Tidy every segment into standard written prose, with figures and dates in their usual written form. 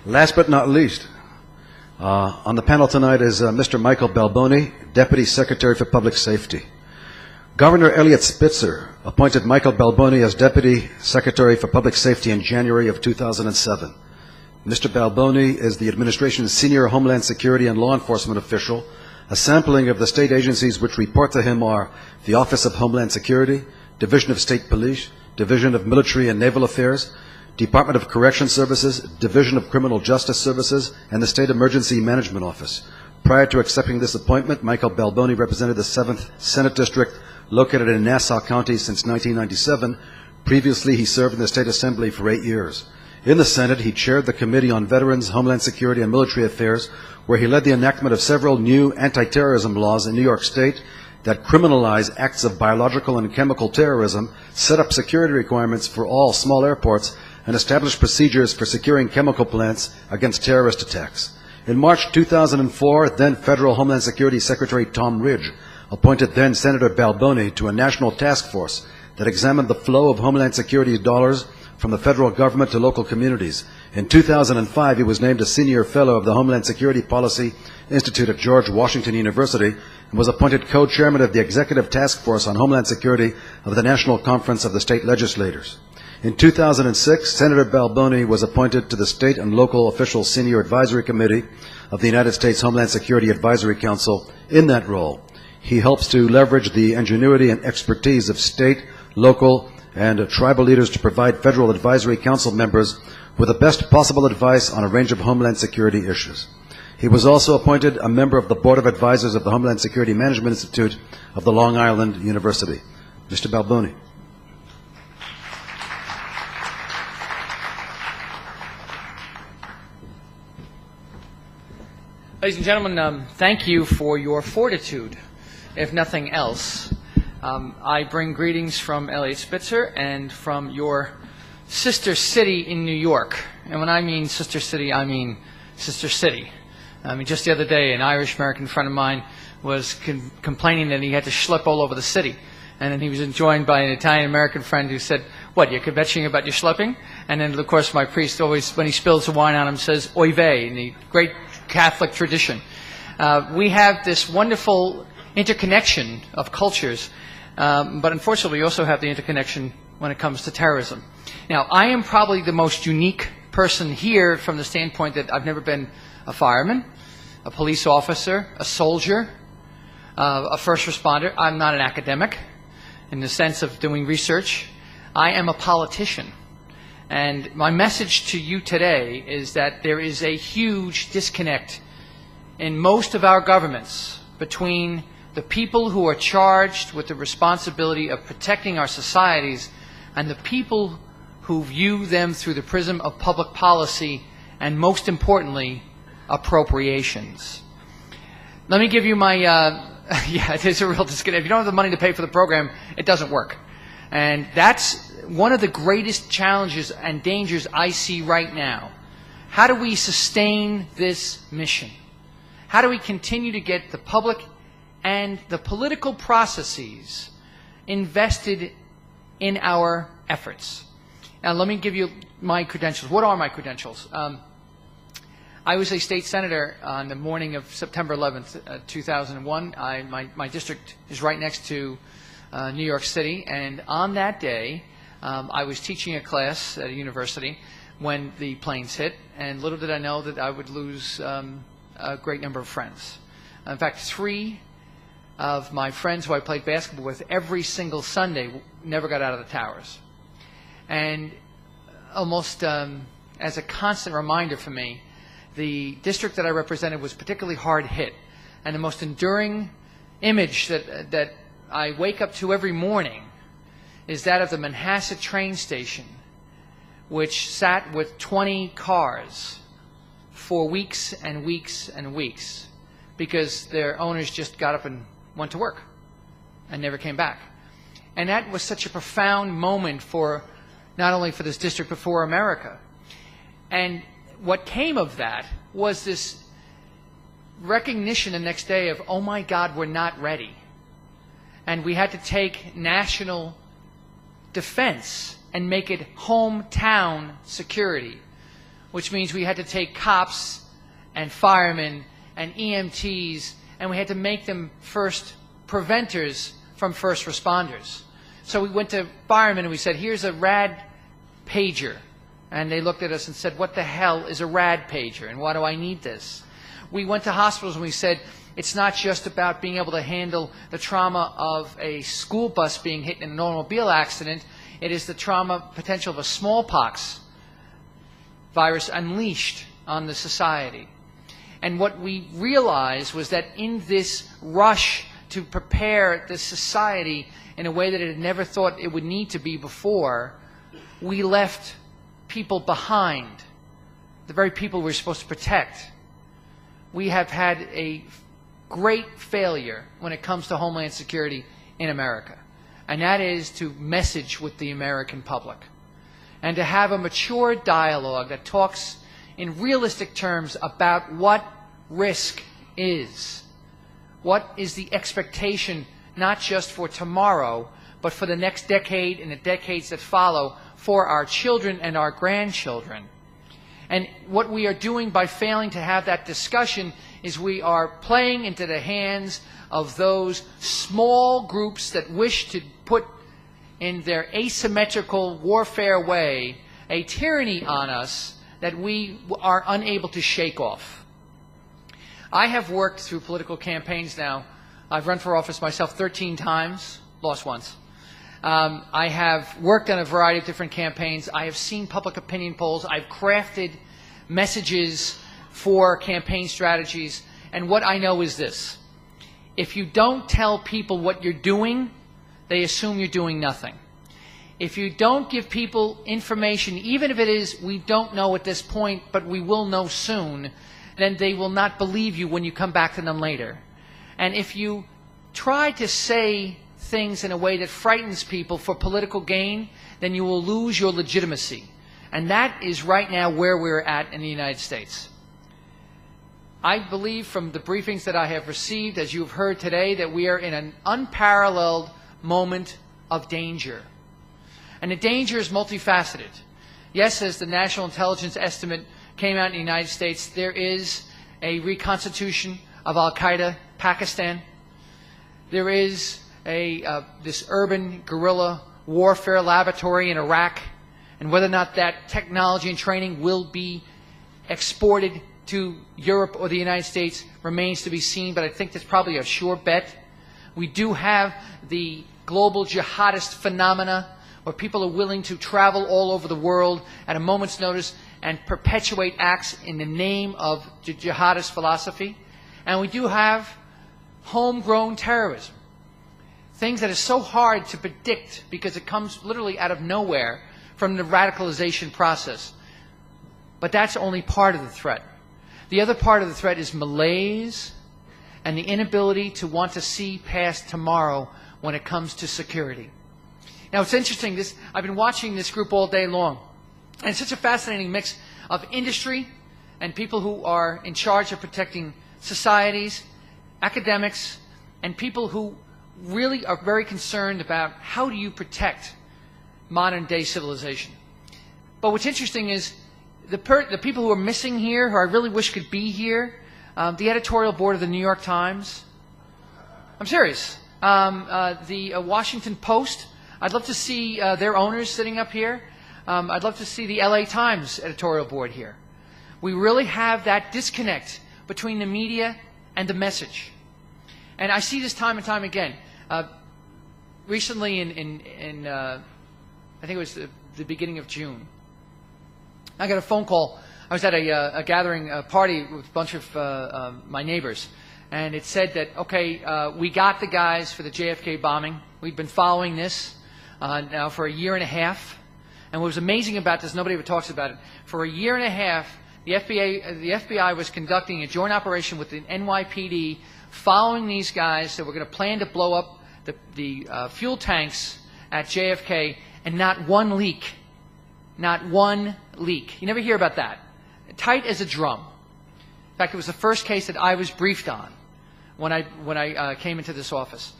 Last but not least, on the panel tonight is Mr. Michael Balboni, Deputy Secretary for Public Safety. Governor Eliot Spitzer appointed Michael Balboni as Deputy Secretary for Public Safety in January of 2007. Mr. Balboni is the administration's senior Homeland Security and law enforcement official. A sampling of the state agencies which report to him are the Office of Homeland Security, Division of State Police, Division of Military and Naval Affairs, Department of Correction Services, Division of Criminal Justice Services, and the State Emergency Management Office. Prior to accepting this appointment, Michael Balboni represented the 7th Senate District located in Nassau County since 1997. Previously, he served in the State Assembly for 8 years. In the Senate, he chaired the Committee on Veterans, Homeland Security, and Military Affairs, where he led the enactment of several new anti-terrorism laws in New York State that criminalize acts of biological and chemical terrorism, set up security requirements for all small airports, and established procedures for securing chemical plants against terrorist attacks. In March 2004, then Federal Homeland Security Secretary Tom Ridge appointed then Senator Balboni to a national task force that examined the flow of Homeland Security dollars from the federal government to local communities. In 2005, he was named a senior fellow of the Homeland Security Policy Institute at George Washington University and was appointed co-chairman of the Executive Task Force on Homeland Security of the National Conference of the State Legislators. In 2006, Senator Balboni was appointed to the State and Local Official Senior Advisory Committee of the United States Homeland Security Advisory Council. In that role, he helps to leverage the ingenuity and expertise of state, local, and tribal leaders to provide Federal Advisory Council members with the best possible advice on a range of Homeland Security issues. He was also appointed a member of the Board of Advisors of the Homeland Security Management Institute of the Long Island University. Mr. Balboni. Ladies and gentlemen, thank you for your fortitude, if nothing else. I bring greetings from Eliot Spitzer and from your sister city in New York. And when I mean sister city, I mean sister city. Just the other day, an Irish-American friend of mine was complaining that he had to schlep all over the city. And then he was joined by an Italian-American friend who said, "What, you're kvetching about your schlepping?" And then, of course, my priest always, when he spills the wine on him, says, "Oy vey," in the great Catholic tradition. We have this wonderful interconnection of cultures, but unfortunately we also have the interconnection when it comes to terrorism. Now, I am probably the most unique person here from the standpoint that I've never been a fireman, a police officer, a soldier, a first responder. I'm not an academic in the sense of doing research. I am a politician. And my message to you today is that there is a huge disconnect in most of our governments between the people who are charged with the responsibility of protecting our societies and the people who view them through the prism of public policy and, most importantly, appropriations. Let me give you my, yeah, it is a real disconnect. If you don't have the money to pay for the program, it doesn't work. And that's one of the greatest challenges and dangers I see right now. How do we sustain this mission? How do we continue to get the public and the political processes invested in our efforts? Now, let me give you my credentials. What are my credentials? I was a state senator on the morning of September 11th, 2001. My district is right next to New York City, and on that day, I was teaching a class at a university when the planes hit, and little did I know that I would lose a great number of friends. In fact, 3 of my friends who I played basketball with every single Sunday never got out of the towers. And almost as a constant reminder for me, the district that I represented was particularly hard hit. And the most enduring image that I wake up to every morning is that of the Manhasset train station, which sat with 20 cars for weeks and weeks and weeks because their owners just got up and went to work and never came back. And that was such a profound moment for not only for this district but for America. And what came of that was this recognition the next day of, oh my God, we're not ready. And we had to take national defense and make it hometown security, which means we had to take cops and firemen and EMTs, and we had to make them first preventers from first responders. So we went to firemen and we said, here's a rad pager. And they looked at us and said, what the hell is a rad pager, and why do I need this? We went to hospitals and we said, it's not just about being able to handle the trauma of a school bus being hit in an automobile accident. It is the trauma potential of a smallpox virus unleashed on the society. And what we realized was that in this rush to prepare the society in a way that it had never thought it would need to be before, we left people behind, the very people we're supposed to protect. We have had a great failure when it comes to Homeland Security in America, and that is to message with the American public and to have a mature dialogue that talks in realistic terms about what risk is. What is the expectation, not just for tomorrow, but for the next decade and the decades that follow for our children and our grandchildren. And what we are doing by failing to have that discussion is we are playing into the hands of those small groups that wish to put in their asymmetrical warfare way a tyranny on us that we are unable to shake off. I have worked through political campaigns now. I've run for office myself 13 times, lost once. I have worked on a variety of different campaigns. I have seen public opinion polls. I've crafted messages for campaign strategies. And what I know is this. If you don't tell people what you're doing, they assume you're doing nothing. If you don't give people information, even if it is we don't know at this point, but we will know soon, then they will not believe you when you come back to them later. And if you try to say things in a way that frightens people for political gain, then you will lose your legitimacy. And that is right now where we're at in the United States. I believe from the briefings that I have received, as you've heard today, that we are in an unparalleled moment of danger. And the danger is multifaceted. Yes, as the National Intelligence Estimate came out in the United States, there is a reconstitution of Al-Qaeda, Pakistan. There is this urban guerrilla warfare laboratory in Iraq, and whether or not that technology and training will be exported to Europe or the United States remains to be seen, but I think that's probably a sure bet. We do have the global jihadist phenomena where people are willing to travel all over the world at a moment's notice and perpetuate acts in the name of jihadist philosophy. And we do have homegrown terrorism. Things that are so hard to predict because it comes literally out of nowhere from the radicalization process. But that's only part of the threat. The other part of the threat is malaise and the inability to want to see past tomorrow when it comes to security. Now, it's interesting. I've been watching this group all day long. And it's such a fascinating mix of industry and people who are in charge of protecting societies, academics, and people who really are very concerned about how do you protect modern-day civilization. But what's interesting is the people who are missing here, who I really wish could be here, the editorial board of the New York Times. I'm serious. The Washington Post. I'd love to see their owners sitting up here. I'd love to see the LA Times editorial board here. We really have that disconnect between the media and the message. And I see this time and time again. Recently I think it was the beginning of June, I got a phone call. I was at a gathering, a party with a bunch of my neighbors. And it said that, okay, we got the guys for the JFK bombing. We've been following this now for a year and a half. And what was amazing about this, nobody ever talks about it, for a year and a half, the FBI was conducting a joint operation with the NYPD following these guys that were going to plan to blow up the fuel tanks at JFK, and not one leak. Not one leak. You never hear about that. Tight as a drum. In fact, it was the first case that I was briefed on when I came into this office.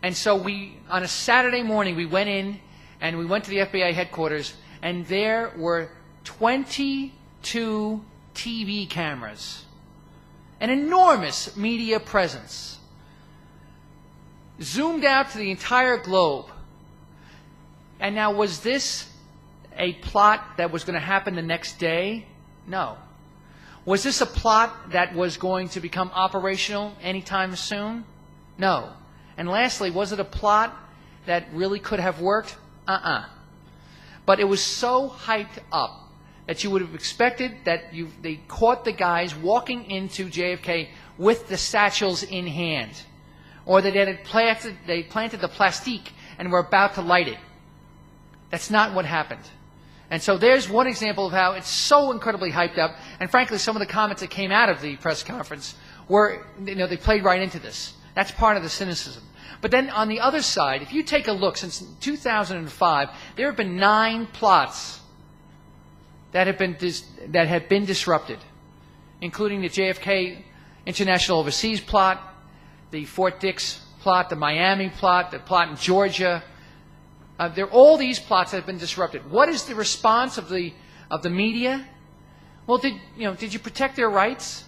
And so on a Saturday morning, we went in and we went to the FBI headquarters, and there were 22 2 TV cameras, an enormous media presence, zoomed out to the entire globe. And now, was this a plot that was going to happen the next day? No. Was this a plot that was going to become operational anytime soon? No. And lastly, was it a plot that really could have worked? But it was so hyped up that you would have expected that they caught the guys walking into JFK with the satchels in hand, or that they planted the plastique and were about to light it. That's not what happened. And so there's one example of how it's so incredibly hyped up. And frankly, some of the comments that came out of the press conference were, they played right into this. That's part of the cynicism. But then on the other side, if you take a look, since 2005, there have been 9 plots that have been disrupted, including the JFK International Overseas plot, the Fort Dix plot, the Miami plot, the plot in Georgia. All these plots have been disrupted. What is the response of the media? Well, did you protect their rights?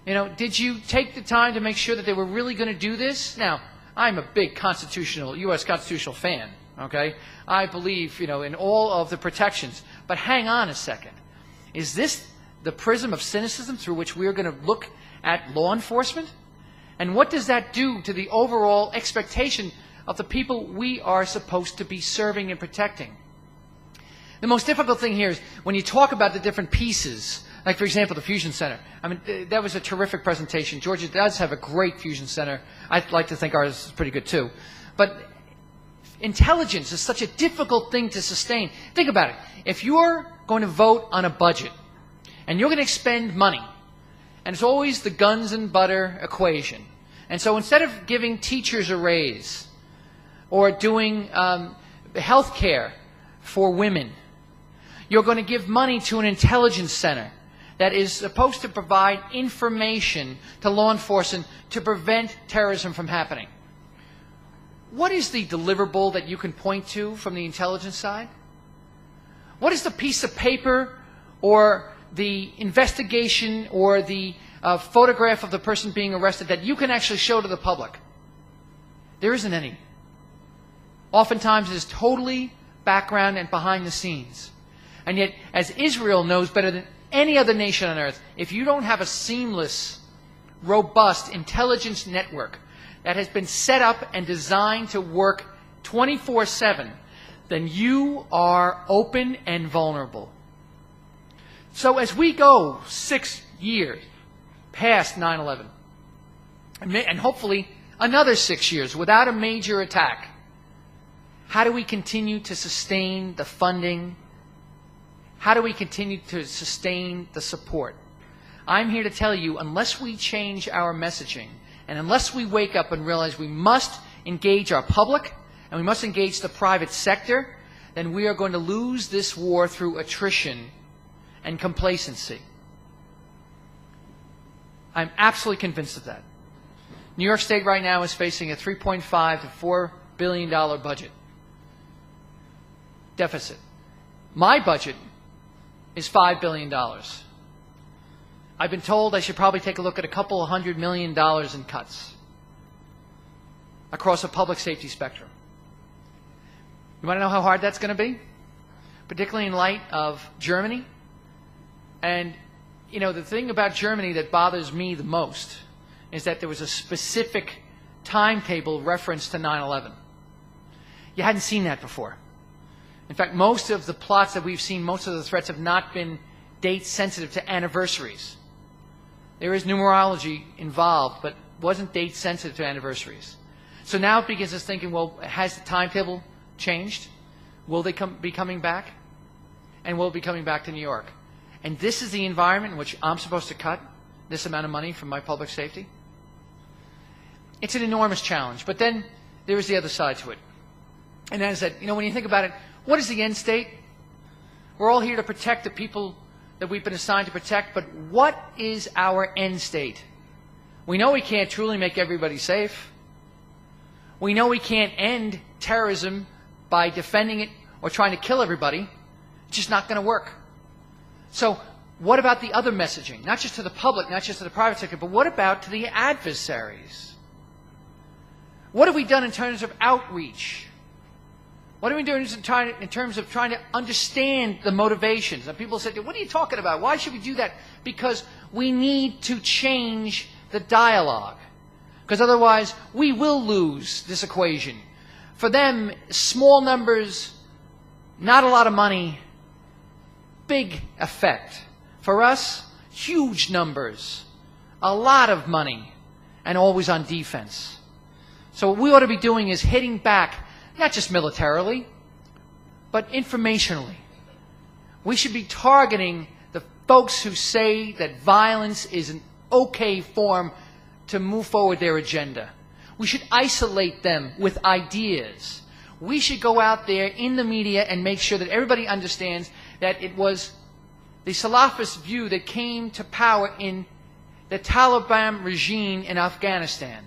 Did you take the time to make sure that they were really going to do this? Now, I'm a big U.S. constitutional fan. Okay, I believe in all of the protections. But hang on a second. Is this the prism of cynicism through which we are going to look at law enforcement? And what does that do to the overall expectation of the people we are supposed to be serving and protecting? The most difficult thing here is when you talk about the different pieces, like, for example, the Fusion Center. I mean, that was a terrific presentation. Georgia does have a great Fusion Center. I'd like to think ours is pretty good, too. But intelligence is such a difficult thing to sustain. Think about it. If you're going to vote on a budget, and you're going to expend money, and it's always the guns and butter equation. And so instead of giving teachers a raise, or doing health care for women, you're going to give money to an intelligence center that is supposed to provide information to law enforcement to prevent terrorism from happening. What is the deliverable that you can point to from the intelligence side? What is the piece of paper or the investigation or the photograph of the person being arrested that you can actually show to the public? There isn't any. Oftentimes it is totally background and behind the scenes. And yet, as Israel knows better than any other nation on earth, if you don't have a seamless, robust intelligence network that has been set up and designed to work 24/7, then you are open and vulnerable. So as we go 6 years past 9/11, and hopefully another 6 years without a major attack, how do we continue to sustain the funding? How do we continue to sustain the support? I'm here to tell you, unless we change our messaging, and unless we wake up and realize we must engage our public, and we must engage the private sector, then we are going to lose this war through attrition and complacency. I'm absolutely convinced of that. New York State right now is facing a $3.5 to $4 billion budget deficit. My budget is $5 billion. I've been told I should probably take a look at a couple of $100 million in cuts across a public safety spectrum. You want to know how hard that's going to be? Particularly in light of Germany. And, the thing about Germany that bothers me the most is that there was a specific timetable reference to 9/11. You hadn't seen that before. In fact, most of the plots that we've seen, most of the threats have not been date sensitive to anniversaries. There is numerology involved, but wasn't date sensitive to anniversaries. So now it begins us thinking, well, has the timetable changed? Will they be coming back? And will it be coming back to New York? And this is the environment in which I'm supposed to cut this amount of money from my public safety? It's an enormous challenge. But then there is the other side to it. And that is that, when you think about it, what is the end state? We're all here to protect the people that we've been assigned to protect, but what is our end state? We know we can't truly make everybody safe. We know we can't end terrorism by defending it or trying to kill everybody. It's just not going to work. So what about the other messaging? Not just to the public, not just to the private sector, but what about to the adversaries? What have we done in terms of outreach? What are we doing in terms of trying to understand the motivations? And people say, what are you talking about? Why should we do that? Because we need to change the dialogue. Because otherwise, we will lose this equation. For them, small numbers, not a lot of money, big effect. For us, huge numbers, a lot of money, and always on defense. So what we ought to be doing is hitting back, not just militarily, but informationally. We should be targeting the folks who say that violence is an okay form to move forward their agenda. We should isolate them with ideas. We should go out there in the media and make sure that everybody understands that it was the Salafist view that came to power in the Taliban regime in Afghanistan.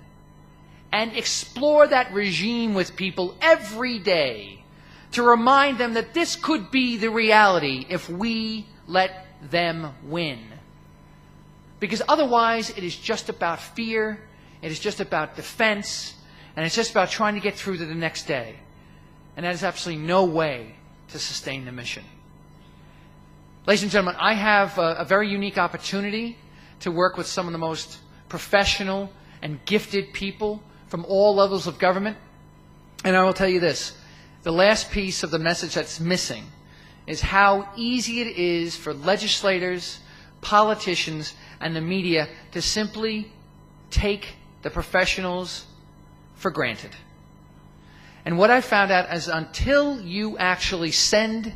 And explore that regime with people every day to remind them that this could be the reality if we let them win. Because otherwise it is just about fear, it is just about defense, and it's just about trying to get through to the next day. And that is absolutely no way to sustain the mission. Ladies and gentlemen, I have a very unique opportunity to work with some of the most professional and gifted people from all levels of government. And I will tell you this, the last piece of the message that's missing is how easy it is for legislators, politicians, and the media to simply take the professionals for granted. And what I found out is until you actually send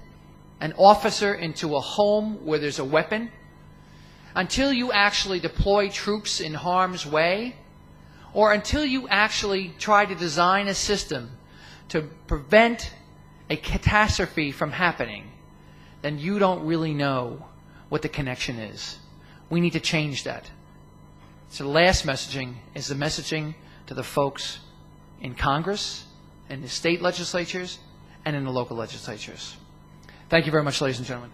an officer into a home where there's a weapon, until you actually deploy troops in harm's way, or until you actually try to design a system to prevent a catastrophe from happening, then you don't really know what the connection is. We need to change that. So the last messaging is the messaging to the folks in Congress, in the state legislatures, and in the local legislatures. Thank you very much, ladies and gentlemen.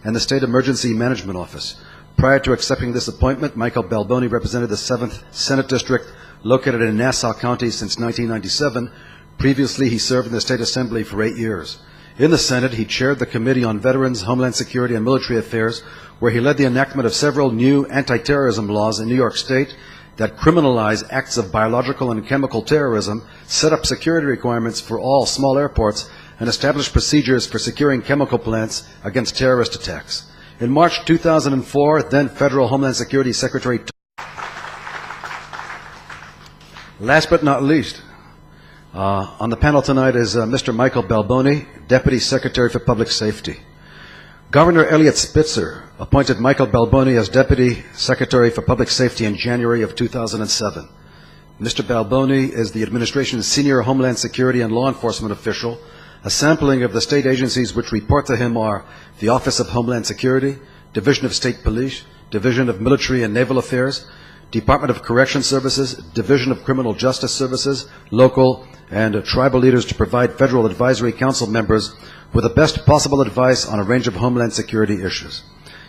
And the State Emergency Management Office. Prior to accepting this appointment, Michael Balboni represented the 7th Senate District, located in Nassau County since 1997. Previously, he served in the State Assembly for 8 years. In the Senate, he chaired the Committee on Veterans, Homeland Security, and Military Affairs, where he led the enactment of several new anti-terrorism laws in New York State that criminalize acts of biological and chemical terrorism, set up security requirements for all small airports, and established procedures for securing chemical plants against terrorist attacks. In March 2004, then Federal Homeland Security Secretary... Last but not least, on the panel tonight is Mr. Michael Balboni, Deputy Secretary for Public Safety. Governor Eliot Spitzer appointed Michael Balboni as Deputy Secretary for Public Safety in January of 2007. Mr. Balboni is the administration's senior Homeland Security and law enforcement official. A sampling of the state agencies which report to him are the Office of Homeland Security, Division of State Police, Division of Military and Naval Affairs, Department of Correction Services, Division of Criminal Justice Services, local and tribal leaders to provide Federal Advisory Council members with the best possible advice on a range of Homeland Security issues.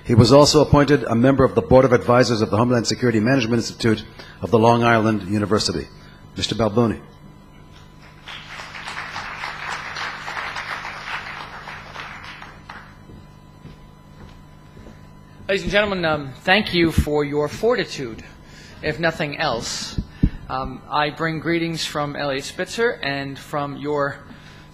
He was also appointed a member of the Board of Advisors of the Homeland Security Management Institute of the Long Island University. Mr. Balboni. Ladies and gentlemen, thank you for your fortitude, if nothing else. I bring greetings from Eliot Spitzer and from your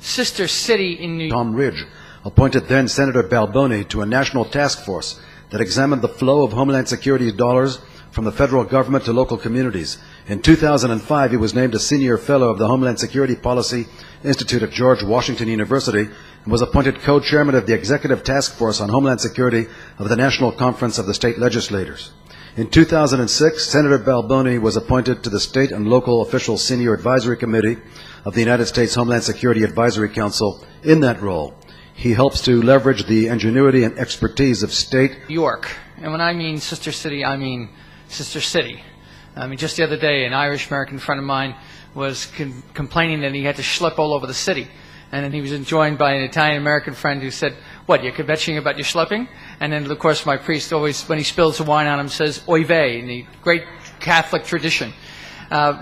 sister city in New York. Tom Ridge appointed then Senator Balboni to a national task force that examined the flow of Homeland Security dollars from the federal government to local communities. In 2005, he was named a senior fellow of the Homeland Security Policy Institute at George Washington University and was appointed co-chairman of the Executive Task Force on Homeland Security of the National Conference of the State Legislators. In 2006, Senator Balboni was appointed to the State and Local Official Senior Advisory Committee of the United States Homeland Security Advisory Council. In that role, he helps to leverage the ingenuity and expertise of state New York. And when I mean sister city, I mean sister city. I mean, just the other day, an Irish-American friend of mine was complaining that he had to schlep all over the city. And then he was joined by an Italian-American friend who said, what, you're kvetching about your schlepping? And then, of course, my priest always, when he spills the wine on him, says, oy vey, in the great Catholic tradition.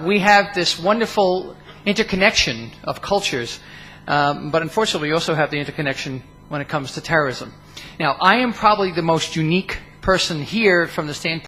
We have this wonderful interconnection of cultures, but unfortunately we also have the interconnection when it comes to terrorism. Now, I am probably the most unique person here from the standpoint